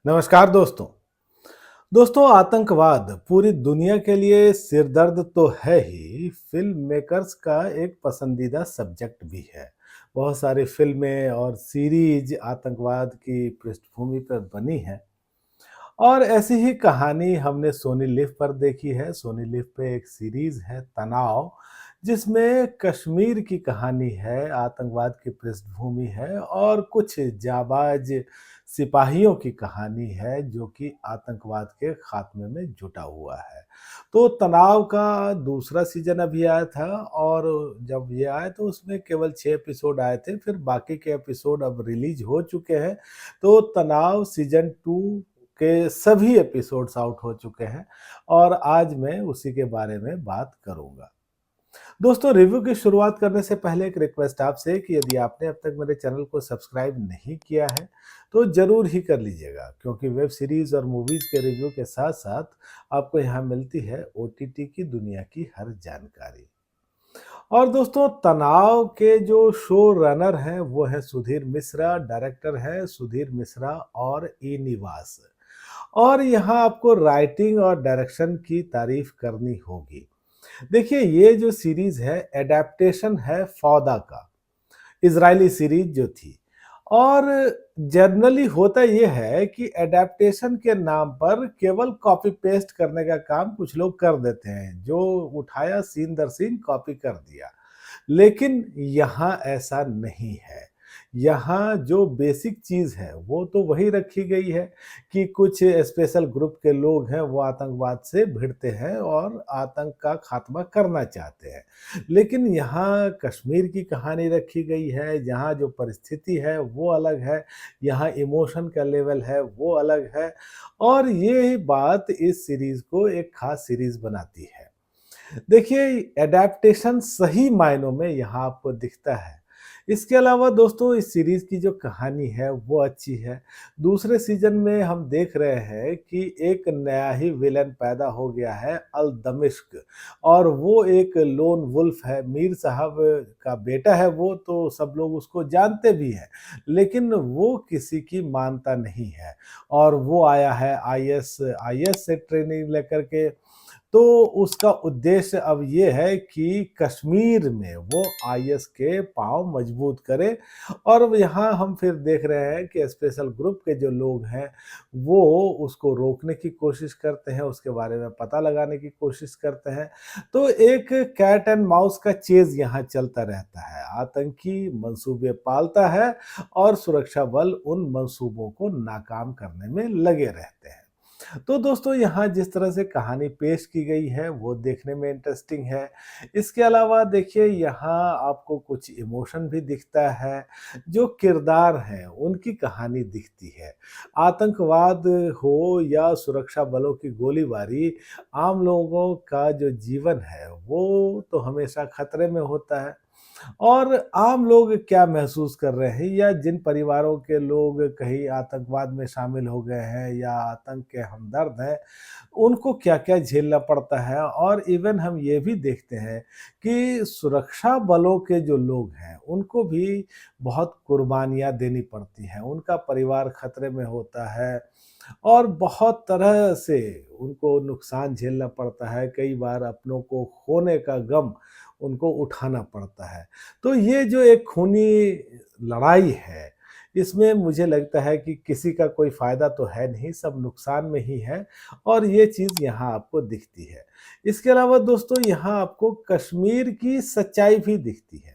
नमस्कार दोस्तों। आतंकवाद पूरी दुनिया के लिए सिरदर्द तो है ही, फिल्म मेकर्स का एक पसंदीदा सब्जेक्ट भी है। बहुत सारी फिल्में और सीरीज आतंकवाद की पृष्ठभूमि पर बनी हैं और ऐसी ही कहानी हमने सोनी लिव पर देखी है। सोनी लिव पे एक सीरीज है तनाव, जिसमें कश्मीर की कहानी है, आतंकवाद की पृष्ठभूमि है और कुछ जाबाज सिपाहियों की कहानी है जो कि आतंकवाद के खात्मे में जुटा हुआ है। तो तनाव का दूसरा सीजन अभी आया था और जब ये आया तो उसमें केवल 6 एपिसोड आए थे, फिर बाकी के एपिसोड अब रिलीज हो चुके हैं। तो तनाव सीजन 2 के सभी एपिसोड्स आउट हो चुके हैं और आज मैं उसी के बारे में बात करूंगा। दोस्तों, रिव्यू की शुरुआत करने से पहले एक रिक्वेस्ट आपसे कि यदि आपने अब तक मेरे चैनल को सब्सक्राइब नहीं किया है तो जरूर ही कर लीजिएगा, क्योंकि वेब सीरीज और मूवीज के रिव्यू के साथ साथ आपको यहाँ मिलती है ओटीटी की दुनिया की हर जानकारी। और दोस्तों, तनाव के जो शो रनर हैं वो है सुधीर मिश्रा, डायरेक्टर है सुधीर मिश्रा और ई निवास। और यहाँ आपको राइटिंग और डायरेक्शन की तारीफ करनी होगी। देखिए, ये जो सीरीज है एडेप्टेशन है फौदा का, इजरायली सीरीज जो थी। और जनरली होता ये है कि एडेप्टेशन के नाम पर केवल कॉपी पेस्ट करने का काम कुछ लोग कर देते हैं, जो उठाया सीन दर सीन कॉपी कर दिया। लेकिन यहाँ ऐसा नहीं है। यहाँ जो बेसिक चीज़ है वो तो वही रखी गई है कि कुछ स्पेशल ग्रुप के लोग हैं, वो आतंकवाद से भिड़ते हैं और आतंक का खात्मा करना चाहते हैं। लेकिन यहाँ कश्मीर की कहानी रखी गई है, जहाँ जो परिस्थिति है वो अलग है, यहाँ इमोशन का लेवल है वो अलग है और ये बात इस सीरीज़ को एक ख़ास सीरीज़ बनाती है। देखिए, एडेप्टेशन सही मायनों में यहाँ आपको दिखता है। इसके अलावा दोस्तों, इस सीरीज की जो कहानी है वो अच्छी है। दूसरे सीजन में हम देख रहे हैं कि एक नया ही विलेन पैदा हो गया है, अल दमिश्क। और वो एक लोन वुल्फ है, मीर साहब का बेटा है वो, तो सब लोग उसको जानते भी हैं। लेकिन वो किसी की मानता नहीं है और वो आया है आईएस आईएस से ट्रेनिंग लेकर के। तो उसका उद्देश्य अब ये है कि कश्मीर में वो आईएस के पाँव मजबूत करे। और यहाँ हम फिर देख रहे हैं कि स्पेशल ग्रुप के जो लोग हैं वो उसको रोकने की कोशिश करते हैं, उसके बारे में पता लगाने की कोशिश करते हैं। तो एक कैट एंड माउस का चेज यहाँ चलता रहता है। आतंकी मंसूबे पालता है और सुरक्षा बल उन मंसूबों को नाकाम करने में लगे रहते हैं। तो दोस्तों, यहाँ जिस तरह से कहानी पेश की गई है वो देखने में इंटरेस्टिंग है। इसके अलावा देखिए, यहाँ आपको कुछ इमोशन भी दिखता है, जो किरदार हैं उनकी कहानी दिखती है। आतंकवाद हो या सुरक्षा बलों की गोलीबारी, आम लोगों का जो जीवन है वो तो हमेशा खतरे में होता है। और आम लोग क्या महसूस कर रहे हैं, या जिन परिवारों के लोग कहीं आतंकवाद में शामिल हो गए हैं या आतंक के हमदर्द हैं, उनको क्या-क्या झेलना पड़ता है। और इवन हम ये भी देखते हैं कि सुरक्षा बलों के जो लोग हैं, उनको भी बहुत कुर्बानियाँ देनी पड़ती हैं। उनका परिवार खतरे में होता है और बहुत तरह से उनको नुकसान झेलना पड़ता है। कई बार अपनों को खोने का गम उनको उठाना पड़ता है। तो ये जो एक खूनी लड़ाई है, इसमें मुझे लगता है कि किसी का कोई फ़ायदा तो है नहीं, सब नुकसान में ही है और ये चीज़ यहाँ आपको दिखती है। इसके अलावा दोस्तों, यहाँ आपको कश्मीर की सच्चाई भी दिखती है।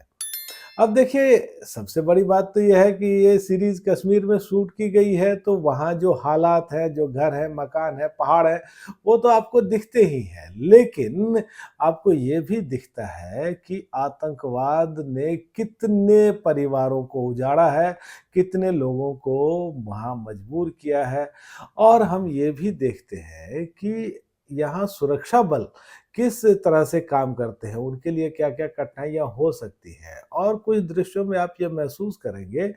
अब देखिए, सबसे बड़ी बात तो ये है कि ये सीरीज़ कश्मीर में शूट की गई है, तो वहाँ जो हालात हैं, जो घर हैं, मकान है, पहाड़ है, वो तो आपको दिखते ही हैं। लेकिन आपको ये भी दिखता है कि आतंकवाद ने कितने परिवारों को उजाड़ा है, कितने लोगों को वहाँ मजबूर किया है। और हम ये भी देखते हैं कि यहाँ सुरक्षा बल किस तरह से काम करते हैं, उनके लिए क्या-क्या कठिनाइयाँ हो सकती हैं। और कुछ दृश्यों में आप ये महसूस करेंगे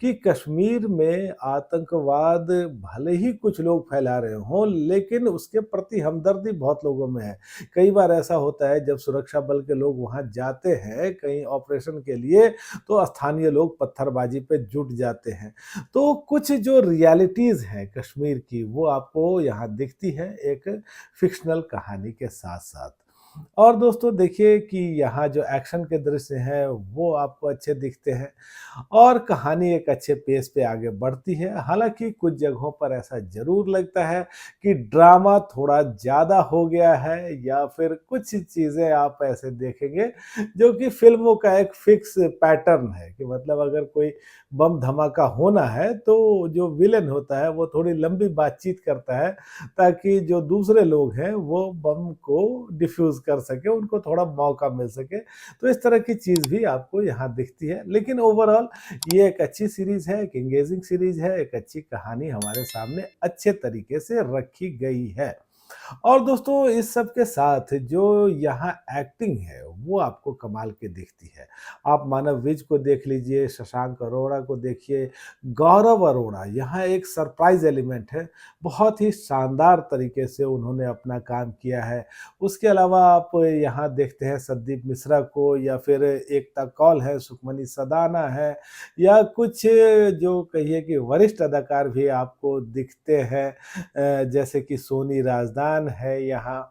कि कश्मीर में आतंकवाद भले ही कुछ लोग फैला रहे हों, लेकिन उसके प्रति हमदर्दी बहुत लोगों में है। कई बार ऐसा होता है जब सुरक्षा बल के लोग वहाँ जाते हैं कहीं ऑपरेशन के लिए, तो स्थानीय लोग पत्थरबाजी पे जुट जाते हैं। तो कुछ जो रियलिटीज़ हैं कश्मीर की, वो आपको यहाँ दिखती हैं एक फ़िक्शनल कहानी के साथ-साथ। और दोस्तों देखिए कि यहाँ जो एक्शन के दृश्य हैं, वो आपको अच्छे दिखते हैं और कहानी एक अच्छे पेस पे आगे बढ़ती है। हालाँकि कुछ जगहों पर ऐसा ज़रूर लगता है कि ड्रामा थोड़ा ज़्यादा हो गया है या फिर कुछ चीज़ें आप ऐसे देखेंगे जो कि फ़िल्मों का एक फ़िक्स पैटर्न है कि मतलब अगर कोई बम धमाका होना है, तो जो विलेन होता है वो थोड़ी लंबी बातचीत करता है ताकि जो दूसरे लोग हैं वो बम को डिफ्यूज़ कर सकें, उनको थोड़ा मौका मिल सके। तो इस तरह की चीज़ भी आपको यहाँ दिखती है। लेकिन ओवरऑल ये एक अच्छी सीरीज़ है, एक एंगेजिंग सीरीज़ है, एक अच्छी कहानी हमारे सामने अच्छे तरीके से रखी गई है। और दोस्तों इस सब के साथ जो यहाँ एक्टिंग है, वो आपको कमाल की दिखती है। आप मानव विज को देख लीजिए, शशांक अरोड़ा को देखिए, गौरव अरोड़ा यहाँ एक सरप्राइज़ एलिमेंट है। बहुत ही शानदार तरीके से उन्होंने अपना काम किया है। उसके अलावा आप यहाँ देखते हैं संदीप मिश्रा को या फिर एकता कौल है, सुखमनी सदाना है या कुछ जो कहिए कि वरिष्ठ अदाकार भी आपको दिखते हैं जैसे कि सोनी राजदान है यहाँ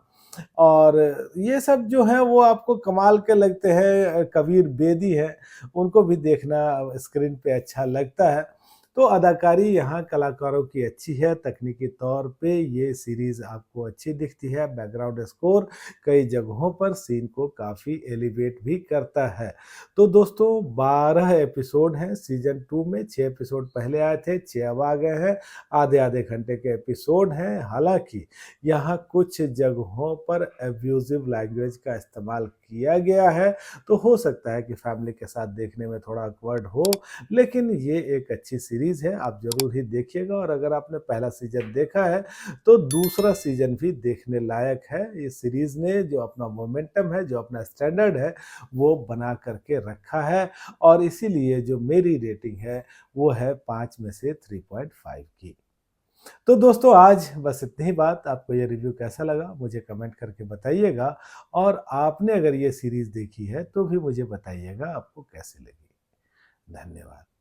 और ये सब जो हैं वो आपको कमाल के लगते हैं। कबीर बेदी हैं, उनको भी देखना स्क्रीन पे अच्छा लगता है। तो अदाकारी यहाँ कलाकारों की अच्छी है, तकनीकी तौर पे ये सीरीज़ आपको अच्छी दिखती है। बैकग्राउंड स्कोर कई जगहों पर सीन को काफ़ी एलिवेट भी करता है। तो दोस्तों 12 एपिसोड हैं सीज़न 2 में, 6 एपिसोड पहले आए थे, 6 अब आ गए हैं। आधे-आधे घंटे के एपिसोड हैं। हालाँकि यहाँ कुछ जगहों पर अब्यूज़िव लैंग्वेज का इस्तेमाल किया गया है, तो हो सकता है कि फैमिली के साथ देखने में थोड़ा ऑकवर्ड हो, लेकिन ये एक अच्छी सीरीज़ है, आप ज़रूर ही देखिएगा और अगर आपने पहला सीज़न देखा है, तो दूसरा सीज़न भी देखने लायक है। इस सीरीज़ ने जो अपना मोमेंटम है, जो अपना स्टैंडर्ड है, वो बना कर के रखा है और इसीलिए जो मेरी रेटिंग है, वो है 5 में से 3.5 की। तो दोस्तों आज बस इतनी ही बात। आपको ये रिव्यू कैसा लगा मुझे कमेंट करके बताइएगा और आपने अगर ये सीरीज़ देखी है तो भी मुझे बताइएगा आपको कैसी लगी। धन्यवाद।